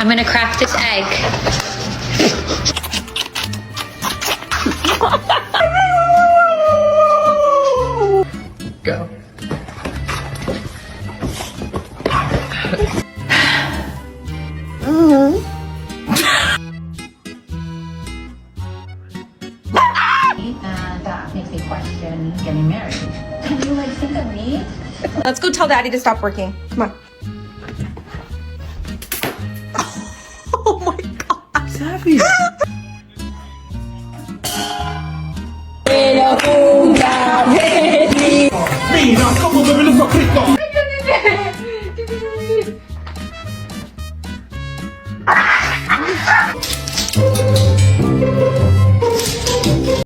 I'm gonna crack this egg. Go. And that makes me question getting married. Can you like think of me? Let's go tell Daddy to stop working. Come on.